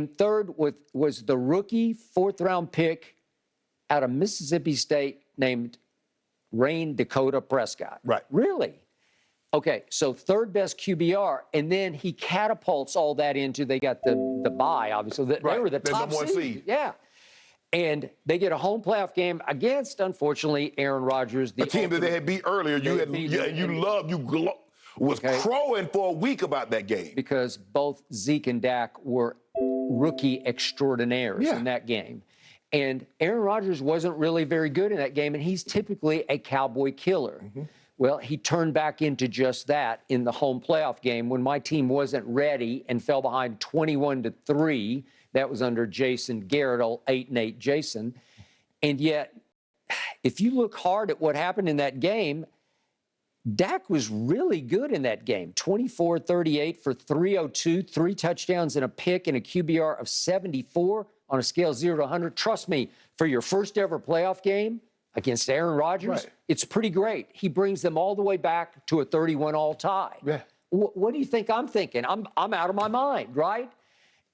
third was the rookie fourth-round pick out of Mississippi State named Dakota Prescott. Right. Really? Okay, so third best QBR, and then he catapults all that into, they got the bye, obviously. They were the top seed. Yeah. And they get a home playoff game against, unfortunately, Aaron Rodgers. The team that they had beat earlier. You was crowing for a week about that game. Because both Zeke and Dak were rookie extraordinaires in that game. And Aaron Rodgers wasn't really very good in that game, and he's typically a Cowboy killer. Well, he turned back into just that in the home playoff game when my team wasn't ready and fell behind 21-3. That was under Jason Garrett, old 8-8 Jason. And yet, if you look hard at what happened in that game, Dak was really good in that game. 24-38 for 302, 3 touchdowns and a pick and a QBR of 74 on a scale of 0 to 100. Trust me, for your first ever playoff game against Aaron Rodgers, it's pretty great. He brings them all the way back to a 31-all tie. What do you think I'm thinking? I'm out of my mind, right?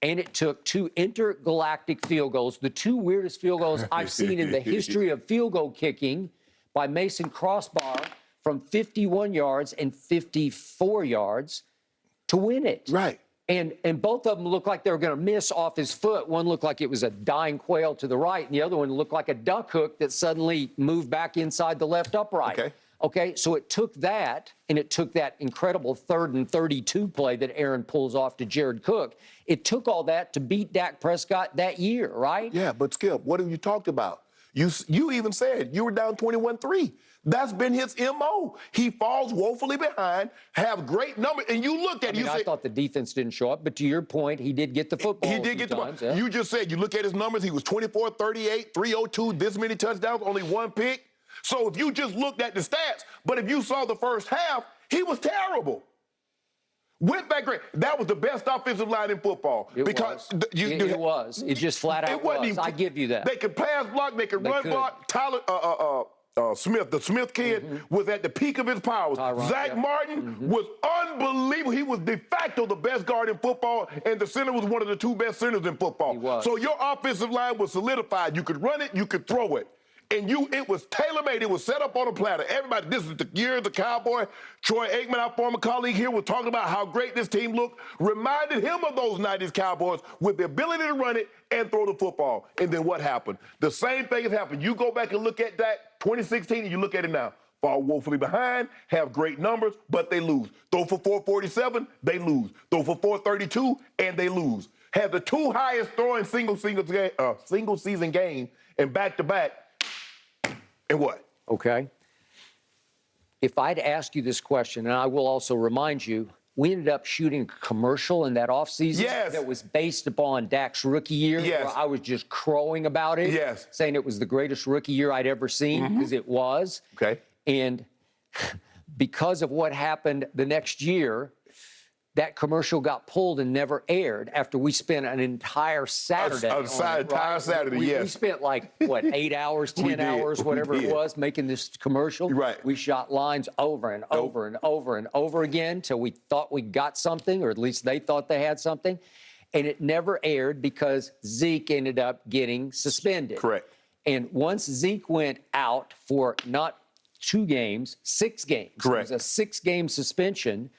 And it took 2 intergalactic field goals, the 2 weirdest field goals I've seen in the history of field goal kicking by Mason Crossbar from 51 yards and 54 yards to win it. And both of them looked like they were going to miss off his foot. One looked like it was a dying quail to the right, and the other one looked like a duck hook that suddenly moved back inside the left upright. Okay, so it took that, and it took that incredible 3rd and 32 play that Aaron pulls off to Jared Cook. It took all that to beat Dak Prescott that year, right? Yeah, but Skip, what have you talked about? You even said you were down 21-3. That's been his MO. He falls woefully behind, have great numbers, and you look at it. I thought the defense didn't show up, but to your point, he did get the football. He did get the ball. You just said, you look at his numbers, he was 24-38, 302, this many touchdowns, only 1 pick. So if you just looked at the stats, but if you saw the first half, he was terrible. Went back great. That was the best offensive line in football. It was. It just flat out was. I give you that. They could pass block. They could run block. Tyler Smith, the Smith kid, was at the peak of his powers. Zach Martin was unbelievable. He was de facto the best guard in football, and the center was one of the 2 best centers in football. So your offensive line was solidified. You could run it. You could throw it. And it was tailor-made. It was set up on a platter. Everybody, this is the year of the Cowboy. Troy Aikman, our former colleague here, was talking about how great this team looked. Reminded him of those 90s Cowboys with the ability to run it and throw the football. And then what happened? The same thing has happened. You go back and look at that 2016, and you look at it now. Fall woefully behind, have great numbers, but they lose. Throw for 447, they lose. Throw for 432, and they lose. Have the 2 highest throwing single season game and back-to-back. And what? Okay. If I'd ask you this question, and I will also remind you, we ended up shooting a commercial in that offseason that was based upon Dak's rookie year, where I was just crowing about it, saying it was the greatest rookie year I'd ever seen, because it was. And because of what happened the next year, that commercial got pulled and never aired after we spent an entire Saturday. Entire Saturday, we spent like, what, 8 hours, 10 hours, whatever it was, making this commercial. We shot lines over and over and over and over again till we thought we got something, or at least they thought they had something. And it never aired because Zeke ended up getting suspended. And once Zeke went out for not 2 games, 6 games. It was a 6-game suspension.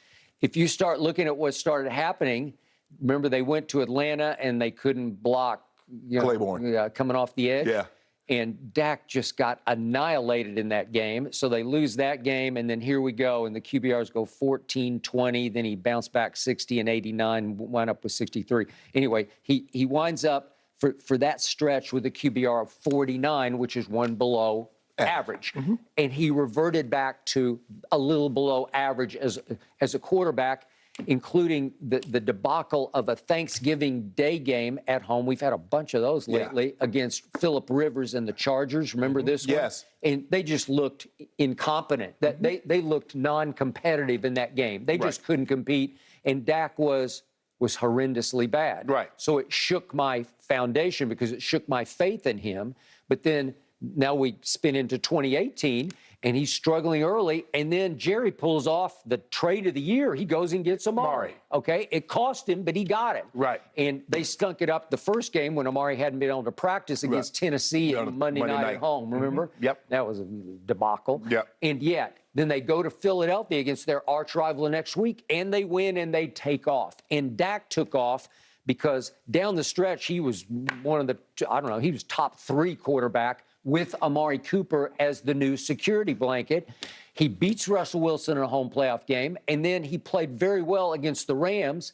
If you start looking at what started happening, remember they went to Atlanta and they couldn't block Claiborne coming off the edge. And Dak just got annihilated in that game. So they lose that game, and then here we go, and the QBRs go 14-20. Then he bounced back 60 and 89, wound up with 63. Anyway, he winds up for that stretch with a QBR of 49, which is 1 below average. And he reverted back to a little below average as a quarterback, including the debacle of a Thanksgiving Day game at home. We've had a bunch of those lately against Phillip Rivers and the Chargers. Remember this one? And they just looked incompetent. They looked non-competitive in that game. They just couldn't compete. And Dak was horrendously bad. So it shook my foundation because it shook my faith in him. But then now we spin into 2018, and he's struggling early. And then Jerry pulls off the trade of the year. He goes and gets Amari. Okay, it cost him, but he got it. Right. And they stunk it up the first game when Amari hadn't been able to practice against Tennessee on Monday night at home. Remember? Yep. That was a debacle. Yep. And yet, then they go to Philadelphia against their arch rival next week, and they win and they take off. And Dak took off because down the stretch, he was one of the, I don't know, he was top 3 quarterback with Amari Cooper as the new security blanket. He beats Russell Wilson in a home playoff game, and then he played very well against the Rams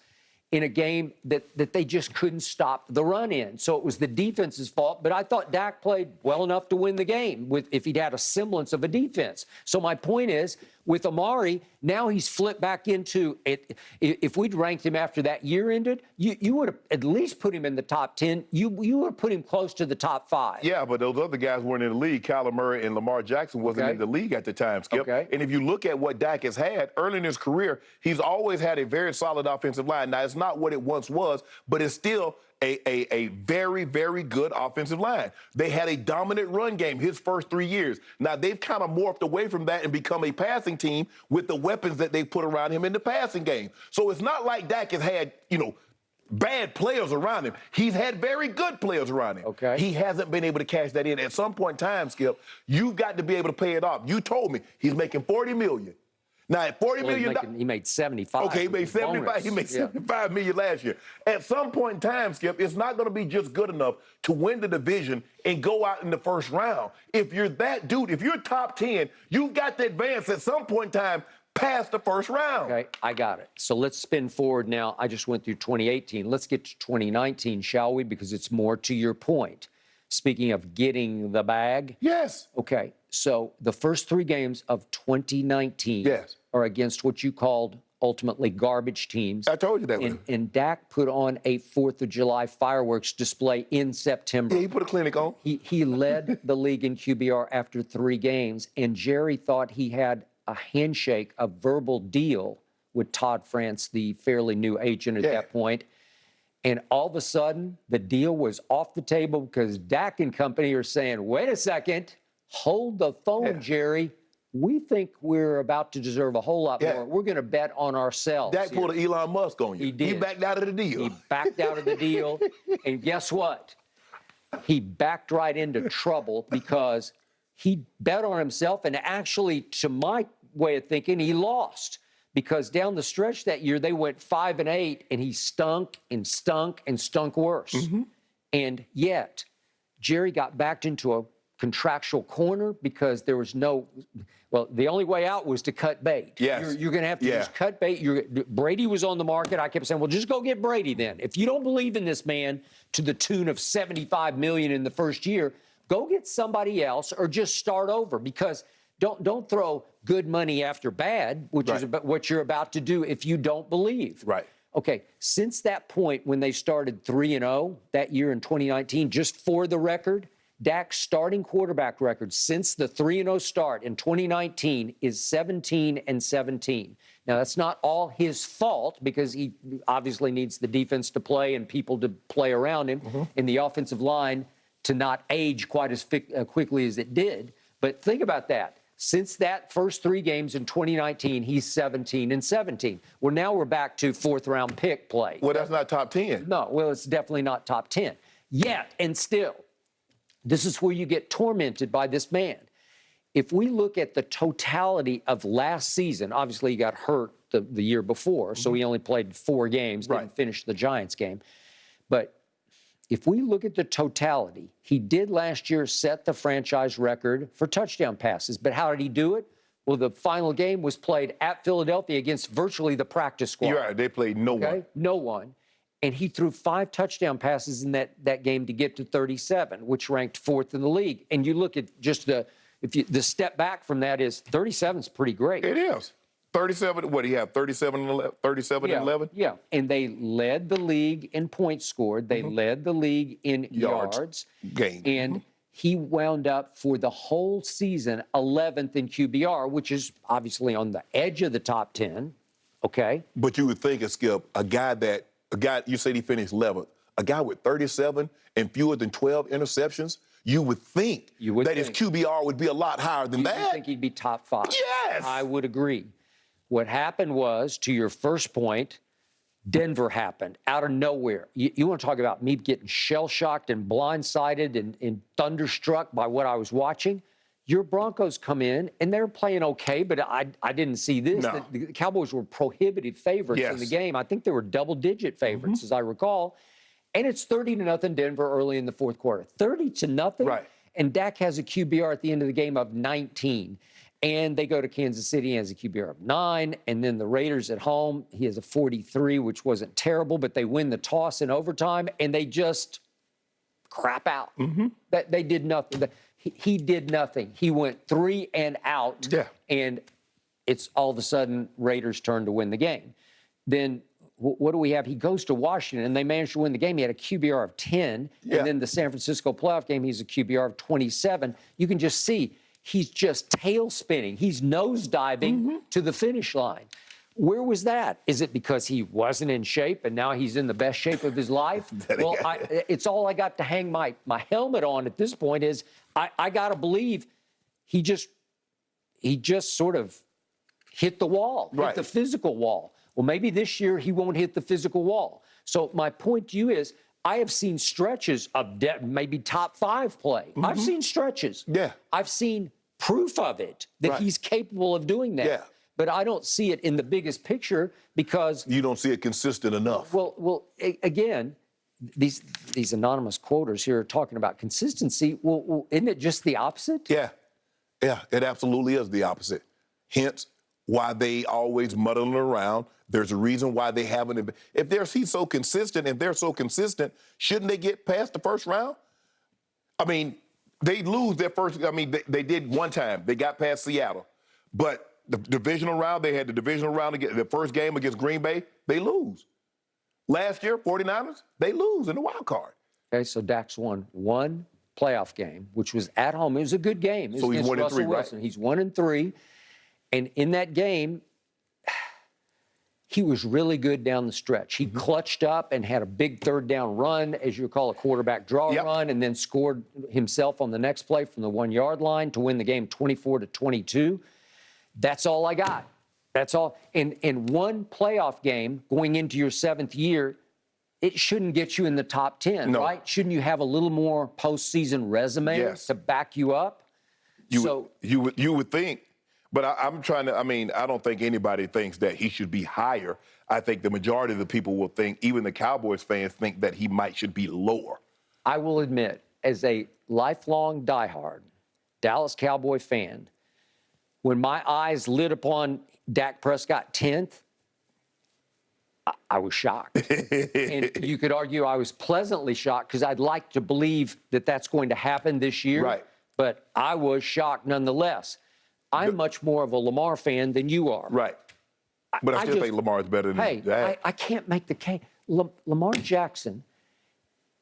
in a game that they just couldn't stop the run in. So it was the defense's fault, but I thought Dak played well enough to win the game if he'd had a semblance of a defense. So my point is, with Amari, now he's flipped back into it. If we'd ranked him after that year ended, you would have at least put him in the top 10. You would have put him close to the top 5. Yeah, but those other guys weren't in the league. Kyler Murray and Lamar Jackson wasn't in the league at the time, Skip. Okay. And if you look at what Dak has had early in his career, he's always had a very solid offensive line. Now, it's not what it once was, but it's still a very, very good offensive line. They had a dominant run game his first 3 years. Now, they've kind of morphed away from that and become a passing team with the weapons that they put around him in the passing game. So it's not like Dak has had, bad players around him. He's had very good players around him. Okay. He hasn't been able to cash that in. At some point in time, Skip, you've got to be able to pay it off. You told me he's making $40 million. Now, at $40 million, he made 75. Okay, he made 75. He made $75 million last year. At some point in time, Skip, it's not going to be just good enough to win the division and go out in the first round. If you're that dude, if you're top 10, you've got to advance at some point in time past the first round. Okay, I got it. So let's spin forward now. I just went through 2018. Let's get to 2019, shall we? Because it's more to your point. Speaking of getting the bag. Yes. Okay, so the first 3 games of 2019 are against what you called ultimately garbage teams. I told you that. And Dak put on a 4th of July fireworks display in September. Yeah, he put a clinic on. He led the league in QBR after 3 games, and Jerry thought he had a handshake, a verbal deal with Todd France, the fairly new agent at that point. And all of a sudden, the deal was off the table because Dak and company are saying, wait a second, hold the phone, Jerry. We think we're about to deserve a whole lot more. We're going to bet on ourselves. Dak pulled an Elon Musk on you. He did. He backed out of the deal. He backed out of the deal. And guess what? He backed right into trouble because he bet on himself. And actually, to my way of thinking, he lost. Because down the stretch that year, they went 5-8, and he stunk and stunk and stunk worse. And yet, Jerry got backed into a contractual corner because there was no, well, the only way out was to cut bait. Yes. You're going to have to just cut bait. Brady was on the market. I kept saying, well, just go get Brady then. If you don't believe in this man to the tune of $75 million in the first year, go get somebody else or just start over, because don't throw good money after bad, which is what you're about to do if you don't believe. Right. Okay, since that point when they started 3-0 that year in 2019, just for the record, Dak's starting quarterback record since the 3-0 start in 2019 is 17-17. Now, that's not all his fault because he obviously needs the defense to play and people to play around him and the offensive line to not age quite as quickly as it did. But think about that. Since that first 3 games in 2019, he's 17-17. Well, now we're back to 4th-round pick play. Well, that's not top 10. No, well, it's definitely not top 10. Yet, and still, this is where you get tormented by this man. If we look at the totality of last season, obviously he got hurt the year before, so he only played 4 games, didn't finish the Giants game. But if we look at the totality, he did last year set the franchise record for touchdown passes. But how did he do it? Well, the final game was played at Philadelphia against virtually the practice squad. You're right. They played no one. No one. And he threw 5 touchdown passes in that game to get to 37, which ranked 4th in the league. And you look at just the step back from that is 37 is pretty great. It is. 37, what do you have, 37 and 11? Yeah, and they led the league in points scored. They led the league in yards gained. And he wound up for the whole season 11th in QBR, which is obviously on the edge of the top 10, okay? But you would think, Skip, a guy, you said he finished 11th, a guy with 37 and fewer than 12 interceptions, you would think that his QBR would be a lot higher than that. You think he'd be top 5? Yes. I would agree. What happened was, to your first point, Denver happened out of nowhere. You want to talk about me getting shell-shocked and blindsided and thunderstruck by what I was watching? Your Broncos come in, and they're playing okay, but I didn't see this. No. The Cowboys were prohibitive favorites in the game. I think they were double-digit favorites, as I recall. And it's 30-0 Denver early in the fourth quarter. 30-0. Right. And Dak has a QBR at the end of the game of 19. And they go to Kansas City, he has a QBR of 9. And then the Raiders at home, he has a 43, which wasn't terrible, but they win the toss in overtime, and they just crap out. They did nothing. He did nothing. He went 3 and out. Yeah. And it's all of a sudden Raiders' turn to win the game. Then what do we have? He goes to Washington, and they managed to win the game. He had a QBR of 10. Yeah. And then the San Francisco playoff game, he's a QBR of 27. You can just see he's just tail spinning. He's nosediving to the finish line. Where was that? Is it because he wasn't in shape and now he's in the best shape of his life? Well, it's all I got to hang my helmet on at this point is I got to believe he just sort of hit the wall, hit the physical wall. Well, maybe this year he won't hit the physical wall. So my point to you is I have seen stretches of maybe top 5 play. I've seen stretches. Yeah. I've seen proof of it, that he's capable of doing that. Yeah. But I don't see it in the biggest picture because... You don't see it consistent enough. Well, again, these anonymous quoters here are talking about consistency. Well, isn't it just the opposite? Yeah, it absolutely is the opposite. Hence, why they always muddling around. There's a reason why they haven't. If he's so consistent, if they're so consistent, shouldn't they get past the first round? I mean, they lose their first. I mean, they did one time. They got past Seattle, but the divisional round, they had the divisional round against the first game against Green Bay. They lose. Last year, 49ers, they lose in the wild card. Okay, so Dak's won one playoff game, which was at home. It was a good game. So he's 1-3, right? He's 1-3. And in that game, he was really good down the stretch. He clutched up and had a big third down run, as you call a quarterback draw run, and then scored himself on the next play from the 1-yard line to win the game 24-22. That's all I got. That's all. In one playoff game going into your 7th year, it shouldn't get you in the top 10, right? Shouldn't you have a little more postseason resume to back you up? You would think. But I'm trying to, I don't think anybody thinks that he should be higher. I think the majority of the people will think, even the Cowboys fans think that he should be lower. I will admit, as a lifelong diehard Dallas Cowboy fan, when my eyes lit upon Dak Prescott 10th, I was shocked. And you could argue I was pleasantly shocked because I'd like to believe that that's going to happen this year. Right. But I was shocked nonetheless. I'm much more of a Lamar fan than you are. Right. But I still think Lamar is better than Dak. I can't make the case. Lamar Jackson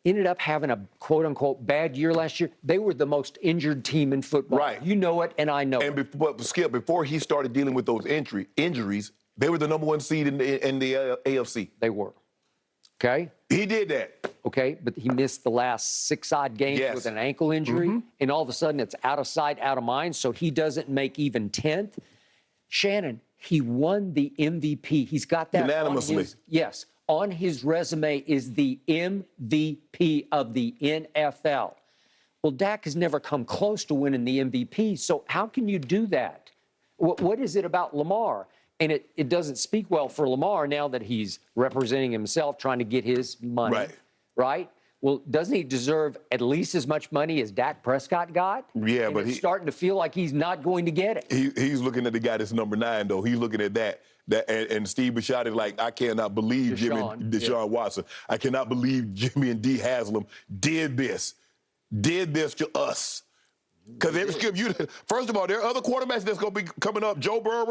ended up having a quote-unquote bad year last year. They were the most injured team in football. Right. You know it, and I know it. But Skip, before he started dealing with those injuries, they were the #1 seed in the AFC. They were. Okay? He did that. Okay, but he missed the last 6-odd games with an ankle injury, and all of a sudden it's out of sight, out of mind, so he doesn't make even 10th. Shannon, he won the MVP. He's got that unanimously. On his resume is the MVP of the NFL. Well, Dak has never come close to winning the MVP, so how can you do that? What is it about Lamar? And it doesn't speak well for Lamar now that he's representing himself, trying to get his money, right? Well, doesn't he deserve at least as much money as Dak Prescott got? Yeah, and but he's starting to feel like he's not going to get it. He's looking at the guy that's #9, though. He's looking at that. And Steve Bisciotti is like, I cannot believe Deshaun Watson. I cannot believe Jimmy and D. Haslam did this to us. Because first of all, there are other quarterbacks that's going to be coming up. Joe Burrow.